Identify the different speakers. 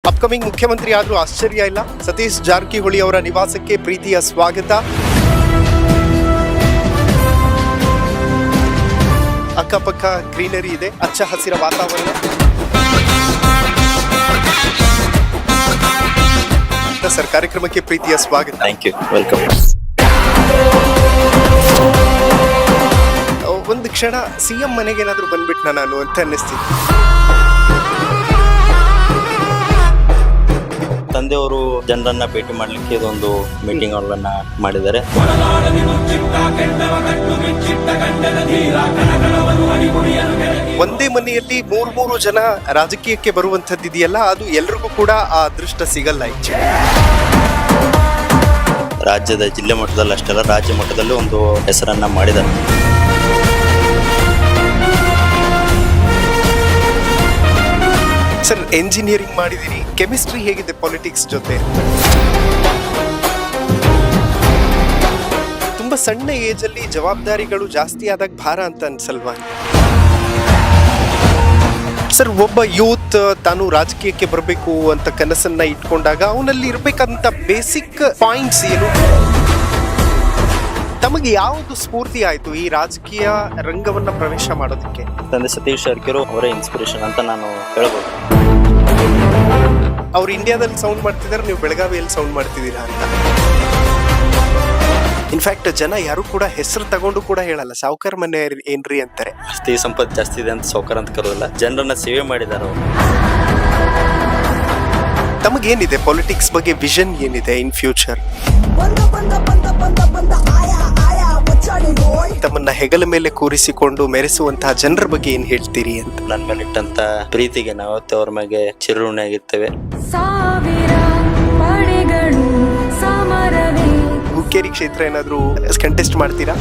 Speaker 1: Upcoming ಮುಖ್ಯಮಂತ್ರಿ ಆದ್ರೂ ಆಶ್ಚರ್ಯ ಇಲ್ಲ. ಸತೀಶ್ ಜಾರಕಿಹೊಳಿ ಅವರ ನಿವಾಸಕ್ಕೆ ಪ್ರೀತಿಯ ಸ್ವಾಗತ. ಅಕ್ಕಪಕ್ಕ ಗ್ರೀನರಿ ಇದೆ, ಹಚ್ಚ ಹಸಿರ ವಾತಾವರಣ. ಸರ್, ಕಾರ್ಯಕ್ರಮಕ್ಕೆ ಪ್ರೀತಿಯ ಸ್ವಾಗತ.
Speaker 2: Thank you, welcome.
Speaker 1: ಒಂದು ಕ್ಷಣ ಸಿಎಂ ಮನೆಗೆ ಏನಾದ್ರು ಬಂದ್ಬಿಟ್ನ ನಾನು ಅಂತ ಅನ್ನಿಸ್ತೀನಿ.
Speaker 2: ತಂದೆಯವರು ಜನರನ್ನ ಭೇಟಿ ಮಾಡ್ಲಿಕ್ಕೆ ಇದೊಂದು ಮೀಟಿಂಗ್ ಅವರನ್ನ ಮಾಡಿದ್ದಾರೆ.
Speaker 1: ಒಂದೇ ಮನೆಯಲ್ಲಿ ಮೂರು ಜನ ರಾಜಕೀಯಕ್ಕೆ ಬರುವಂತದ್ದು ಇದೆಯಲ್ಲ, ಅದು ಎಲ್ರಿಗೂ ಕೂಡ ಆ ಅದೃಷ್ಟ ಸಿಗಲ್ಲ.
Speaker 2: ರಾಜ್ಯದ ಜಿಲ್ಲೆ ಮಟ್ಟದಲ್ಲಿ ಅಷ್ಟೆಲ್ಲ ರಾಜ್ಯ ಮಟ್ಟದಲ್ಲಿ ಒಂದು ಹೆಸರನ್ನ ಮಾಡಿದ್ದಾರೆ.
Speaker 1: ಸರ್, ಎಂಜಿನಿಯರಿಂಗ್ ಮಾಡಿದಿರಿ, ಕೆಮಿಸ್ಟ್ರಿ ಹೇಗಿದೆ ಪಾಲಿಟಿಕ್ಸ್ ಜೊತೆ? ತುಂಬಾ ಸಣ್ಣ ಏಜ್ ಅಲ್ಲಿ ಜವಾಬ್ದಾರಿಗಳು ಜಾಸ್ತಿ ಆದಾಗ ಭಾರ ಅಂತ ಅನ್ಸಲ್ವಾ? ಸರ್, ಒಬ್ಬ ಯೂತ್ ತಾನು ರಾಜಕೀಯಕ್ಕೆ ಬರಬೇಕು ಅಂತ ಕನಸನ್ನ ಇಟ್ಕೊಂಡಾಗ ಅವನಲ್ಲಿ ಇರ್ಬೇಕಂತ ಬೇಸಿಕ್ ಪಾಯಿಂಟ್ಸ್ ಏನು? ತಮಗೆ ಯಾವುದು ಸ್ಫೂರ್ತಿ ಆಯ್ತು ಈ ರಾಜಕೀಯ ರಂಗವನ್ನ ಪ್ರವೇಶ ಮಾಡೋದಕ್ಕೆ?
Speaker 2: ತಂದೆ ಸತೀಶ್ ಜಾರಕಿಹೊಳಿ ಅವರೇ ಇನ್ಸ್ಪಿರೇಷನ್ ಅಂತ ನಾನು ಹೇಳ್ಬೋದು.
Speaker 1: ಅವ್ರು ಇಂಡಿಯಾದಲ್ಲಿ ಸೌಂಡ್ ಮಾಡ್ತಿದ್ದಾರೆ, ನೀವು ಬೆಳಗಾವಿಯಲ್ಲಿ ಸೌಂಡ್ ಮಾಡ್ತಿದ್ದೀರಾ ಅಂತ. ಇನ್ಫ್ಯಾಕ್ಟ್ ಜನ ಯಾರು ಕೂಡ ಹೆಸರು ತಗೊಂಡು ಕೂಡ ಹೇಳಲ್ಲ, ಸಾವುಕಾರ ಮನೆ ಏನ್ರಿ ಅಂತಾರೆ.
Speaker 2: ಆಸ್ತಿ ಸಂಪತ್ತು ಜಾಸ್ತಿ ಇದೆ ಅಂತ ಸಾವುಕಾರ ಅಂತ ಕರೋದಿಲ್ಲ, ಜನರನ್ನ ಸೇವೆ ಮಾಡಿದ್ದಾರೆ ಅವರು.
Speaker 1: ತಮಗೇನಿದೆ ಪಾಲಿಟಿಕ್ಸ್ ಬಗ್ಗೆ ವಿಷನ್ ಏನಿದೆ ಇನ್ ಫ್ಯೂಚರ್? ತಮ್ಮನ್ನ ಹೆಗಲ ಮೇಲೆ ಕೂರಿಸಿಕೊಂಡು ಮೆರೆಸುವಂತಹ ಜನರ ಬಗ್ಗೆ ಏನ್ ಹೇಳ್ತೀರಿ ಅಂತ?
Speaker 2: ನನ್ನ ಮೇಲೆ ಇಟ್ಟಂತ ಪ್ರೀತಿಗೆ ನಾವತ್ತೆ ಅವ್ರ ಮೇಲೆ ಚಿರಋಣಿ ಆಗಿರ್ತೇವೆ.
Speaker 1: ಹುಕ್ಕೇರಿ ಕ್ಷೇತ್ರ ಏನಾದ್ರು ಕಂಟೆಸ್ಟ್ ಮಾಡ್ತೀರಾ?